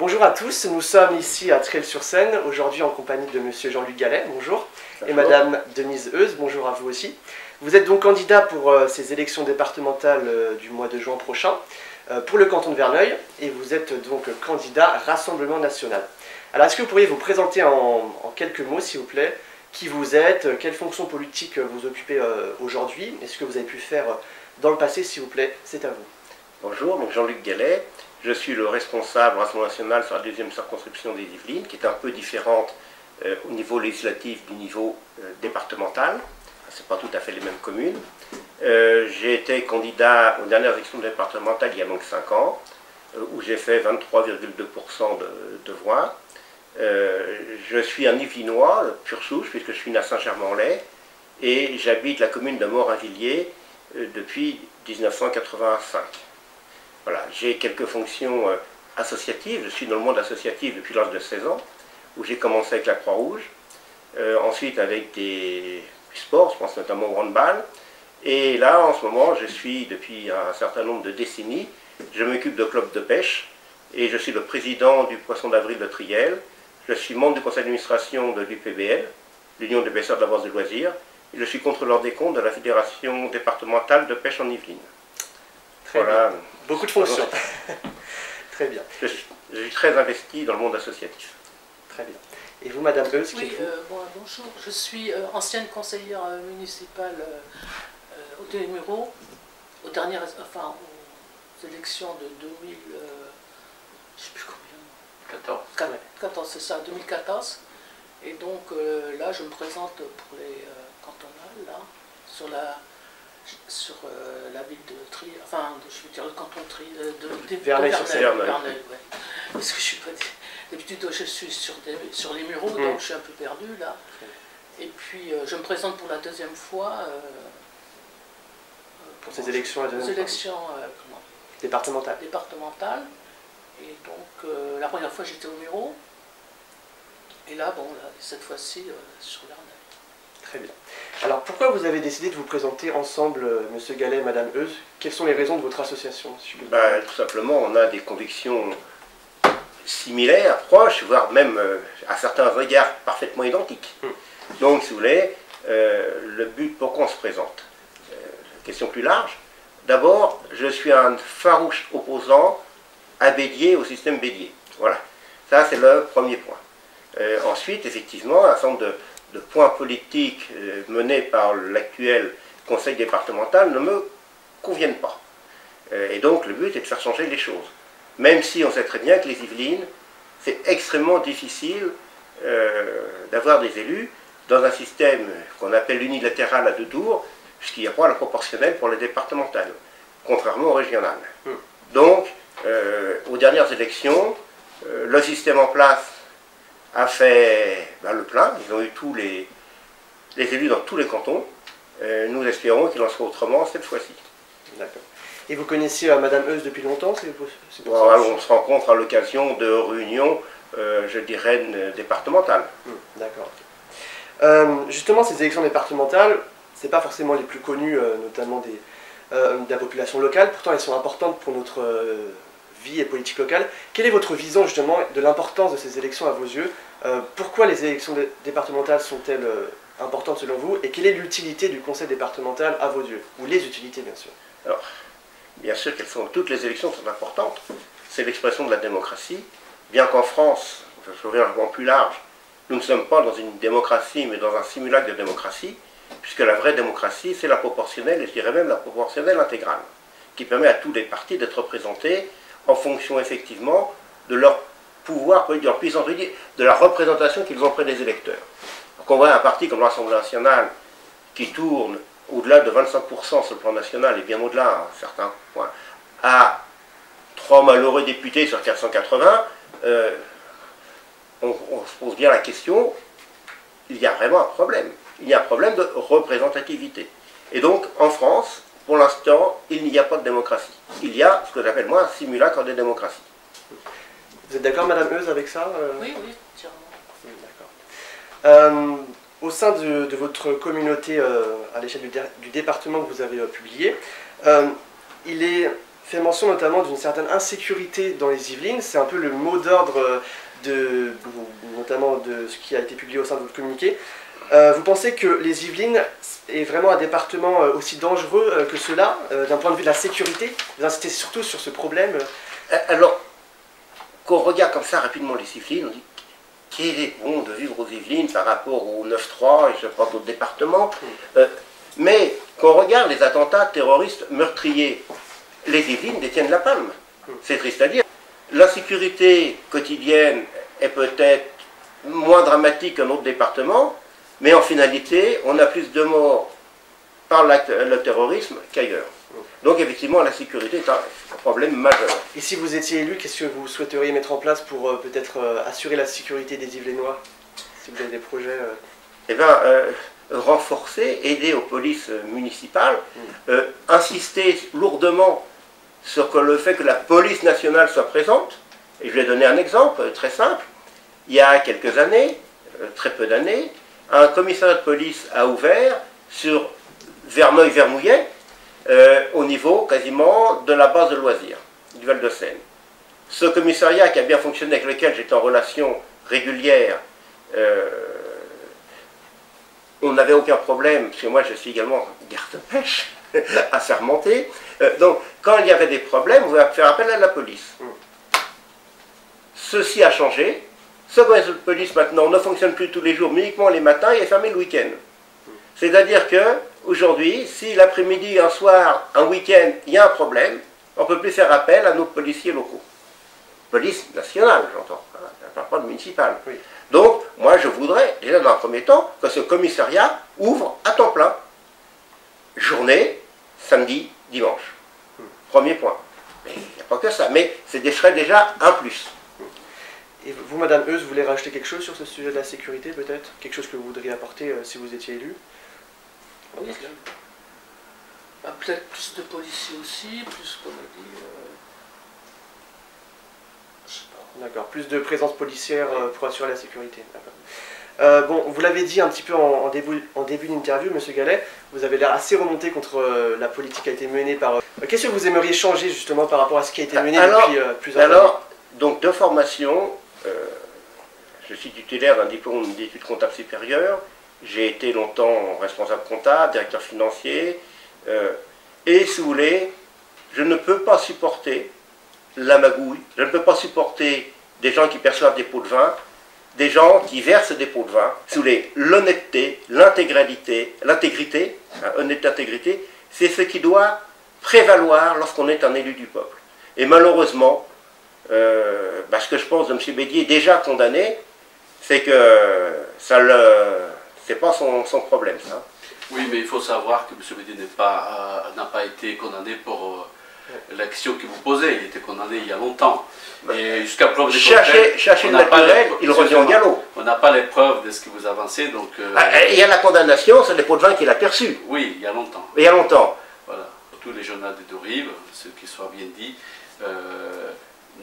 Bonjour à tous, nous sommes ici à Trelles-sur-Seine, aujourd'hui en compagnie de monsieur Jean-Luc Gallet, bonjour, et madame Denise Heuze, bonjour à vous aussi. Vous êtes donc candidat pour ces élections départementales du mois de juin prochain, pour le canton de Verneuil, et vous êtes donc candidat Rassemblement National. Alors est-ce que vous pourriez vous présenter en quelques mots, s'il vous plaît, qui vous êtes, quelle fonction politique vous occupez aujourd'hui, et ce que vous avez pu faire dans le passé, s'il vous plaît, c'est à vous. Bonjour, donc Jean-Luc Gallet, je suis le responsable Rassemblement National sur la deuxième circonscription des Yvelines, qui est un peu différente au niveau législatif du niveau départemental. Ce n'est pas tout à fait les mêmes communes. J'ai été candidat aux dernières élections départementales il y a donc 5 ans, où j'ai fait 23,2% de voix. Je suis un Yvelinois, pur souche, puisque je suis né à Saint-Germain-en-Laye, et j'habite la commune de Morinvilliers depuis 1985. Voilà, j'ai quelques fonctions associatives. Je suis dans le monde associatif depuis l'âge de 16 ans, où j'ai commencé avec la Croix-Rouge, ensuite avec des sports, je pense notamment au handball. Et là, en ce moment, je suis, depuis un certain nombre de décennies, je m'occupe de clubs de pêche, et je suis le président du Poisson d'Avril de Triel. Je suis membre du conseil d'administration de l'UPBL, l'Union des pêcheurs de la Bourse de loisirs, et je suis contrôleur des comptes de la Fédération départementale de pêche en Yvelines. Très voilà. Bien. Beaucoup de fonctions. Très bien. Je suis très investi dans le monde associatif. Très bien. Et vous, madame Heuze, oui, bonjour. Je suis ancienne conseillère municipale au Télémuro, aux élections de 2000, je ne sais plus combien. 14, c'est ça, 2014. Et donc là, je me présente pour les cantonales, là, sur la ville de Triel, enfin, je veux dire le canton de Triel, de Verneuil, ouais. Parce que je suis pas... D'habitude, je suis sur les Mureaux, donc je suis un peu perdu là. Et puis, je me présente pour la deuxième fois. Pour ces élections à deuxième départementales. Et donc, la première fois, j'étais au Mureaux. Et là, bon, là, cette fois-ci, sur Verneuil. Très bien. Alors, pourquoi vous avez décidé de vous présenter ensemble, monsieur Gallet et madame Heuze? Quelles sont les raisons de votre association? Tout simplement, on a des convictions similaires, proches, voire même à certains égards parfaitement identiques. Donc, si vous voulez, le but, pourquoi on se présente? Question plus large. D'abord, je suis un farouche opposant à Bélier, au système Bélier. Voilà. Ça, c'est le premier point. Ensuite, effectivement, un certain nombre de points politiques menés par l'actuel conseil départemental ne me conviennent pas. Et donc, le but est de faire changer les choses. Même si on sait très bien que les Yvelines, c'est extrêmement difficile d'avoir des élus dans un système qu'on appelle unilatéral à 2 tours, puisqu'il n'y a pas la proportionnelle pour les départementales, contrairement aux régionales. Donc, aux dernières élections, le système en place a fait le plein. Ils ont eu tous les élus dans tous les cantons. Nous espérons qu'il en sera autrement cette fois-ci. D'accord. Et vous connaissiez madame Heuze depuis longtemps, c'est pour ça on se rencontre à l'occasion de réunions, je dirais, départementales. D'accord. Justement, ces élections départementales, ce n'est pas forcément les plus connues, notamment de la population locale. Pourtant, elles sont importantes pour notre vie et politique locale. Quelle est votre vision, justement, de l'importance de ces élections à vos yeux? Pourquoi les élections départementales sont-elles importantes selon vous? Et quelle est l'utilité du conseil départemental à vos yeux? Ou les utilités, bien sûr. Alors, bien sûr toutes les élections sont importantes. C'est l'expression de la démocratie. Bien qu'en France, je reviens un peu plus large, nous ne sommes pas dans une démocratie, mais dans un simulacre de démocratie, puisque la vraie démocratie, c'est la proportionnelle, et je dirais même la proportionnelle intégrale, qui permet à tous les partis d'être représentés en fonction, effectivement, de leur pouvoir, de leur puissance politique, de la représentation qu'ils ont auprès des électeurs. Donc on voit un parti comme l'Assemblée nationale qui tourne au-delà de 25% sur le plan national, et bien au-delà, à un certain point, à 3 malheureux députés sur 480, on se pose bien la question, il y a vraiment un problème. Il y a un problème de représentativité. Et donc, en France, pour l'instant, il n'y a pas de démocratie. Il y a ce que j'appelle moi un simulacre de démocratie. Vous êtes d'accord, madame Heuze, avec ça Oui, entièrement. D'accord. Au sein de votre communauté, à l'échelle du département que vous avez publié, il est fait mention notamment d'une certaine insécurité dans les Yvelines. C'est un peu le mot d'ordre notamment de ce qui a été publié au sein de votre communiqué. Vous pensez que les Yvelines est vraiment un département aussi dangereux que cela, d'un point de vue de la sécurité? Vous insistez surtout sur ce problème. Alors, quand on regarde comme ça rapidement les Yvelines, on dit qu'il est bon de vivre aux Yvelines par rapport au 9-3 et je ne sais pas d'autres départements. Mais quand on regarde les attentats terroristes meurtriers, les Yvelines détiennent la palme. C'est triste à dire. L'insécurité quotidienne est peut-être moins dramatique qu'un autre département, mais en finalité, on a plus de morts par le terrorisme qu'ailleurs. Donc effectivement, la sécurité est un problème majeur. Et si vous étiez élu, qu'est-ce que vous souhaiteriez mettre en place pour peut-être assurer la sécurité des Yvelinois? Si vous avez des projets... Eh bien, renforcer, aider aux polices municipales, insister lourdement sur le fait que la police nationale soit présente. Et je vais donner un exemple très simple. Il y a quelques années, très peu d'années, un commissariat de police a ouvert sur Verneuil-Vermouillet, au niveau quasiment de la base de loisirs du Val-de-Seine. Ce commissariat qui a bien fonctionné, avec lequel j'étais en relation régulière, on n'avait aucun problème, parce que moi je suis également garde-pêche, assermenté. Donc quand il y avait des problèmes, on pouvait faire appel à la police. Ceci a changé. Ce commissariat de police maintenant ne fonctionne plus tous les jours, mais uniquement les matins et est fermé le week-end. C'est-à-dire que aujourd'hui, si l'après-midi, un soir, un week-end, il y a un problème, on ne peut plus faire appel à nos policiers locaux. Police nationale, j'entends, pas de municipale. Oui. Donc, moi, je voudrais, déjà dans un premier temps, que ce commissariat ouvre à temps plein. Journée, samedi, dimanche. Premier point. Mais il n'y a pas que ça. Mais c'est déjà un plus. Et vous, Madame Euse, vous voulez rajouter quelque chose sur ce sujet de la sécurité, peut-être? Quelque chose que vous voudriez apporter si vous étiez élu? Oui. Peut-être plus de policiers aussi, plus, comme on dit... je sais pas. D'accord, plus de présence policière pour assurer la sécurité. Bon, vous l'avez dit un petit peu en début d'interview, Monsieur Gallet, vous avez l'air assez remonté contre la politique qui a été menée par... Qu'est-ce que vous aimeriez changer justement par rapport à ce qui a été mené depuis plusieurs années? Alors, donc de formation, je suis titulaire d'un diplôme d'études comptables supérieures, j'ai été longtemps responsable comptable, directeur financier, et si vous voulez, je ne peux pas supporter la magouille, je ne peux pas supporter des gens qui perçoivent des pots de vin, des gens qui versent des pots de vin. Si vous voulez, l'honnêteté, l'intégrité, honnêteté, intégrité, c'est ce qui doit prévaloir lorsqu'on est un élu du peuple. Et malheureusement, ce que je pense de M. Bédier, déjà condamné, c'est que ça c'est pas son problème, ça. Oui, mais il faut savoir que M. Bédier n'a pas été condamné pour la question que vous posez. Il était condamné il y a longtemps. Et jusqu'à preuve des contraires, chercher le naturel, il revient au galop. On n'a pas les preuves de ce que vous avancez, donc... il y a la condamnation, c'est les pots de vin qu'il a perçus. Oui, il y a longtemps. Il y a longtemps. Voilà. Tous les journaux des deux rives, ce qui soit bien dit,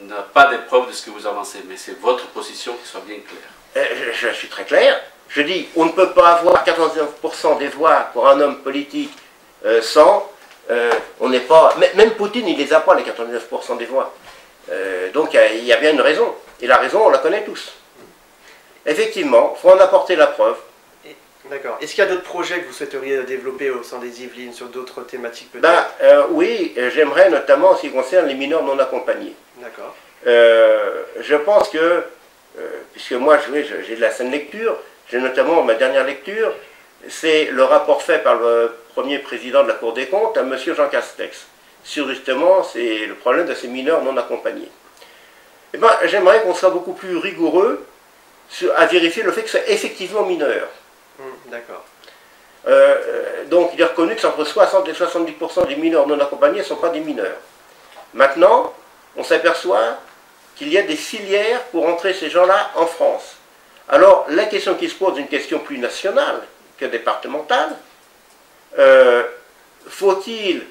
n'a pas de preuves de ce que vous avancez, mais c'est votre position qui soit bien claire. Je suis très clair. Je dis, on ne peut pas avoir 99% des voix pour un homme politique sans... on n'est pas... Même Poutine, il ne les a pas, les 99% des voix. Donc il y a bien une raison. Et la raison, on la connaît tous. Effectivement, il faut en apporter la preuve. D'accord. Est-ce qu'il y a d'autres projets que vous souhaiteriez développer au sein des Yvelines sur d'autres thématiques peut-être? Oui, j'aimerais notamment en ce qui concerne les mineurs non accompagnés. D'accord. Je pense que, puisque moi j'ai de la saine lecture, j'ai notamment ma dernière lecture, c'est le rapport fait par le premier président de la Cour des comptes à M. Jean Castex, sur justement le problème de ces mineurs non accompagnés. Eh bien, j'aimerais qu'on soit beaucoup plus rigoureux à vérifier le fait que c'est effectivement mineur. D'accord. Donc il est reconnu que entre 60 et 70% des mineurs non accompagnés ne sont pas des mineurs. Maintenant, on s'aperçoit qu'il y a des filières pour entrer ces gens-là en France. Alors, la question qui se pose, une question plus nationale que départementale, faut-il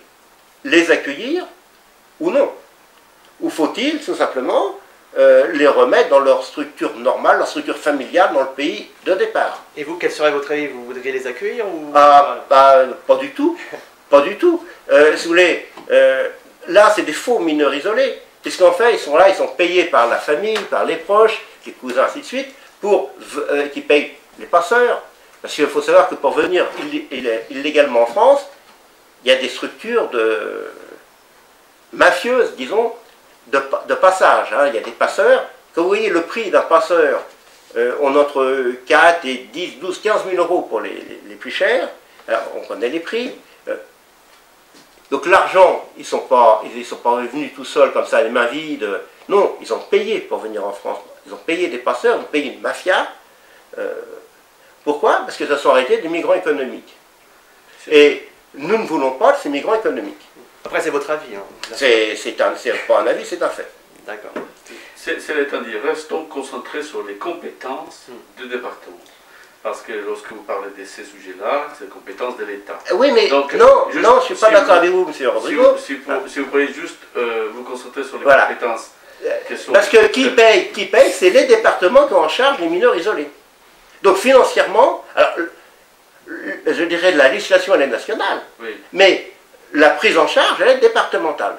les accueillir ou non? Ou faut-il tout simplement les remettre dans leur structure normale, leur structure familiale dans le pays de départ? Et vous, quel serait votre avis? Vous voudriez les accueillir ou... Pas du tout. Pas du tout. Si vous voulez, là, c'est des faux mineurs isolés, puisqu'en fait, ils sont là, ils sont payés par la famille, par les proches, les cousins, ainsi de suite, qui payent les passeurs. Parce qu'il faut savoir que pour venir illégalement en France, il y a des structures mafieuses, disons, de passage. Hein. Il y a des passeurs. Quand vous voyez le prix d'un passeur, on a entre 4 et 10, 12, 15 000 euros pour les plus chers. Alors, on connaît les prix. Donc l'argent, ils ne sont pas venus tout seuls comme ça, les mains vides. Non, ils ont payé pour venir en France. Ils ont payé des passeurs, ils ont payé une mafia. Pourquoi? Parce que ça sont arrêtés des migrants économiques. Et nous ne voulons pas de ces migrants économiques. Après, c'est votre avis. Hein. C'est pas un avis, c'est un fait. D'accord. C'est l'état dit, restons concentrés sur les compétences du département. Parce que lorsque vous parlez de ces sujets-là, c'est les compétences de l'État. Oui, mais donc, non, je ne suis pas d'accord avec vous, M. Rodrigo. Si vous pourriez juste vous concentrer sur les compétences. Parce que qui paye, c'est les départements qui ont en charge les mineurs isolés. Donc financièrement, alors, je dirais la législation elle est nationale, oui. Mais la prise en charge elle est départementale.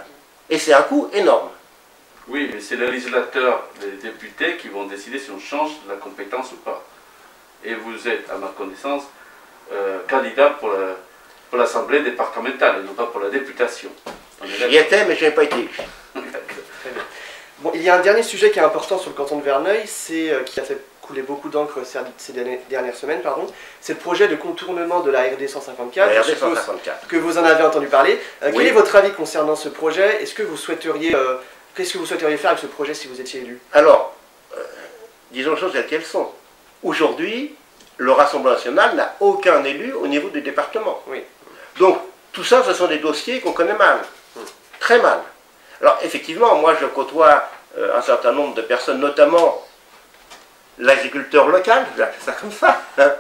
Et c'est un coût énorme. Oui, mais c'est le législateur, les députés qui vont décider si on change la compétence ou pas. Et vous êtes, à ma connaissance, candidat pour l'Assemblée départementale, et non pas pour la députation. J'y étais, mais je n'ai pas été élu. Bon, il y a un dernier sujet qui est important sur le canton de Verneuil, qui a fait couler beaucoup d'encre ces dernières semaines, c'est le projet de contournement de la RD 154. La RD 154. Que vous en avez entendu parler. Oui. Quel est votre avis concernant ce projet? Est-ce que vous souhaiteriez, qu'est-ce que vous souhaiteriez faire avec ce projet si vous étiez élu? Alors, disons les choses telles qu'elles sont. Aujourd'hui, le Rassemblement national n'a aucun élu au niveau du département. Oui. Donc, tout ça, ce sont des dossiers qu'on connaît mal. Très mal. Alors, effectivement, moi, je côtoie un certain nombre de personnes, notamment l'agriculteur local, je vais appeler ça comme ça, hein,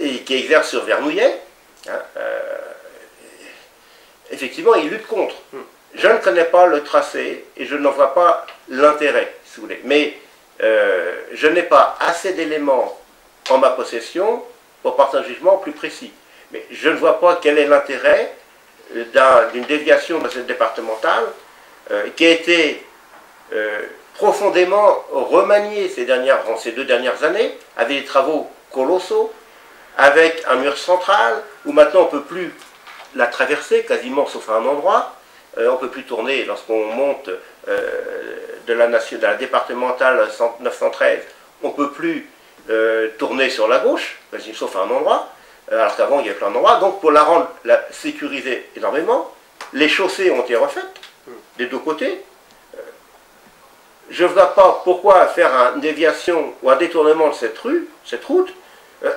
et qui exerce sur Vernouillet. Hein, effectivement, il lutte contre. Je ne connais pas le tracé et je n'en vois pas l'intérêt, si vous voulez. Mais je n'ai pas assez d'éléments en ma possession pour porter un jugement plus précis. Mais je ne vois pas quel est l'intérêt d'une déviation de cette départementale qui a été profondément remaniée ces 2 dernières années, avec des travaux colossaux, avec un mur central, où maintenant on ne peut plus la traverser, quasiment sauf à un endroit. On ne peut plus tourner lorsqu'on monte de la départementale 913, on ne peut plus tourner sur la gauche, sauf à un endroit, alors qu'avant il y avait plein d'endroits. Donc pour la rendre sécurisée énormément, les chaussées ont été refaites des deux côtés. Je ne vois pas pourquoi faire une déviation ou un détournement de cette route,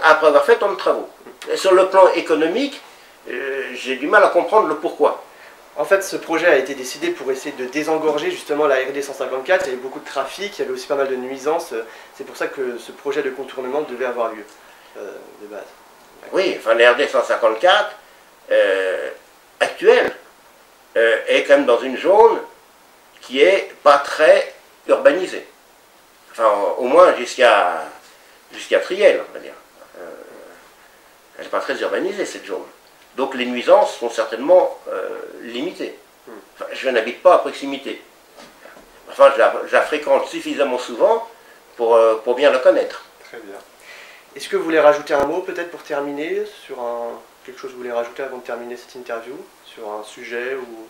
après avoir fait tant de travaux. Et sur le plan économique, j'ai du mal à comprendre le pourquoi. En fait, ce projet a été décidé pour essayer de désengorger justement la RD 154. Il y avait beaucoup de trafic, il y avait aussi pas mal de nuisances. C'est pour ça que ce projet de contournement devait avoir lieu, de base. Oui, enfin la RD 154 actuelle est quand même dans une zone qui est pas très urbanisée. Enfin, au moins jusqu'à Triel, on va dire. Elle n'est pas très urbanisée, cette zone. Donc les nuisances sont certainement limitées. Enfin, je n'habite pas à proximité. Enfin, je la fréquente suffisamment souvent pour bien la connaître. Très bien. Est-ce que vous voulez rajouter un mot peut-être pour terminer sur quelque chose que vous voulez rajouter avant de terminer cette interview, sur un sujet ou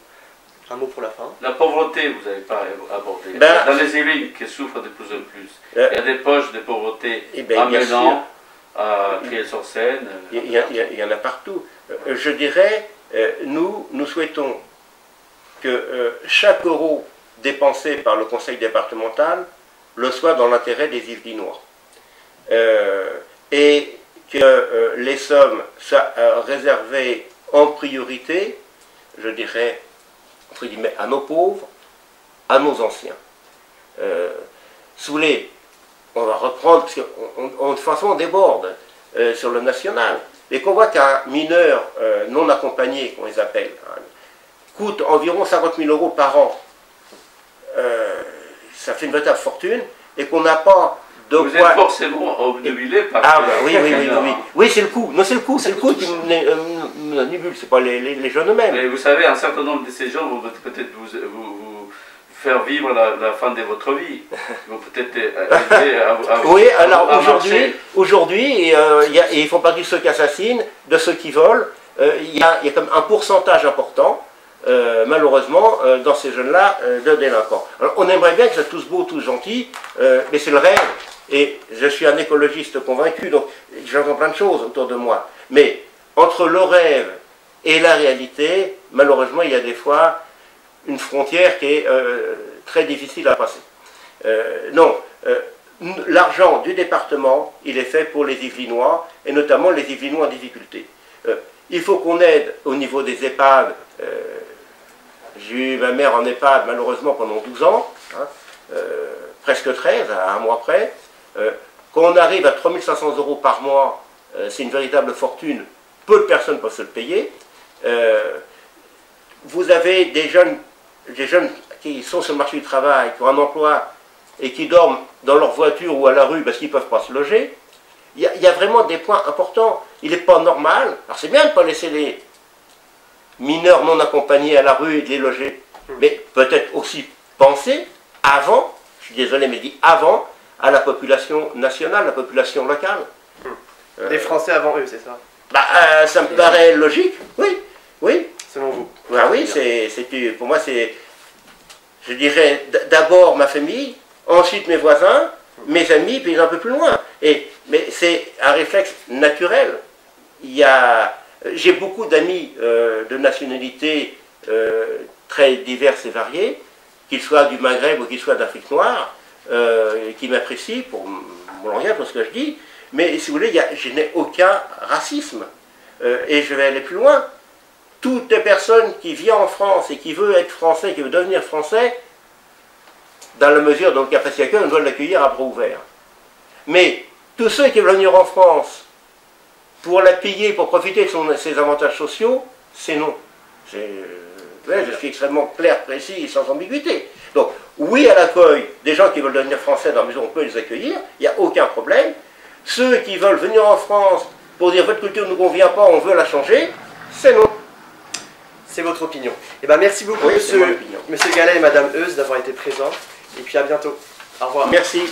un mot pour la fin? La pauvreté, vous n'avez pas abordé. Dans les îles qui souffrent de plus en plus, il y a des poches de pauvreté amenant à Triel-sur-Seine. Il y en a partout. Je dirais, nous souhaitons que chaque euro dépensé par le conseil départemental le soit dans l'intérêt des Yvelinois. Et que les sommes soient réservées en priorité, je dirais, entre guillemets, à nos pauvres, à nos anciens. Si vous voulez, on va reprendre, parce qu'on de toute façon on déborde sur le national, mais qu'on voit qu'un mineur non accompagné, qu'on les appelle, hein, coûte environ 50 000 euros par an, ça fait une véritable fortune, et qu'on n'a pas de Vous êtes forcément obnubilé par... Ah bah oui, c'est le coût. Non, c'est le coût qui omnibus, c'est pas les jeunes eux-mêmes. Mais vous savez, un certain nombre de ces gens vont peut-être vous faire vivre la fin de votre vie. Ils vont peut-être arriver à oui, alors aujourd'hui, ils font partie de ceux qui assassinent, de ceux qui volent. Il y a comme un pourcentage important, malheureusement, dans ces jeunes-là, de délinquants. Alors, on aimerait bien que ça tous beau, tous gentils, mais c'est le rêve. Et je suis un écologiste convaincu, donc j'entends plein de choses autour de moi. Mais entre le rêve et la réalité, malheureusement, il y a des fois une frontière qui est très difficile à passer. Non, l'argent du département, il est fait pour les Yvelinois, et notamment les Yvelinois en difficulté. Il faut qu'on aide au niveau des EHPAD. J'ai eu ma mère en EHPAD, malheureusement, pendant 12 ans, hein, presque 13, à un mois près. Quand on arrive à 3 500 € par mois, c'est une véritable fortune. Peu de personnes peuvent se le payer. Vous avez des jeunes qui sont sur le marché du travail, qui ont un emploi et qui dorment dans leur voiture ou à la rue parce qu'ils ne peuvent pas se loger. Il y a vraiment des points importants. Il n'est pas normal. Alors c'est bien de ne pas laisser les mineurs non accompagnés à la rue et de les loger. Mais peut-être aussi penser avant, je suis désolé mais dit avant, à la population nationale, la population locale. Les Français avant eux, c'est ça? Ça me paraît logique, oui, oui. Selon vous? Oui, pour moi c'est, je dirais, d'abord ma famille, ensuite mes voisins, mes amis, puis un peu plus loin. Mais c'est un réflexe naturel. J'ai beaucoup d'amis de nationalités très diverses et variées, qu'ils soient du Maghreb ou qu'ils soient d'Afrique noire, qui m'apprécient pour mon langage, pour ce que je dis, mais si vous voulez, je n'ai aucun racisme. Et je vais aller plus loin. Toute personne qui vient en France et qui veut être français, qui veut devenir français, dans la mesure dont le capacité d'accueil, on doit l'accueillir à bras ouverts. Mais tous ceux qui veulent venir en France pour la payer, pour profiter de ses avantages sociaux, c'est non. Je suis extrêmement clair, précis et sans ambiguïté. Donc, oui à l'accueil des gens qui veulent devenir français dans la mesure où on peut les accueillir, il n'y a aucun problème. Ceux qui veulent venir en France pour dire votre culture ne nous convient pas, on veut la changer, c'est non. C'est votre opinion. Eh ben, merci beaucoup, oui, monsieur Gallet et madame Euse, d'avoir été présents. Et puis à bientôt. Au revoir. Merci.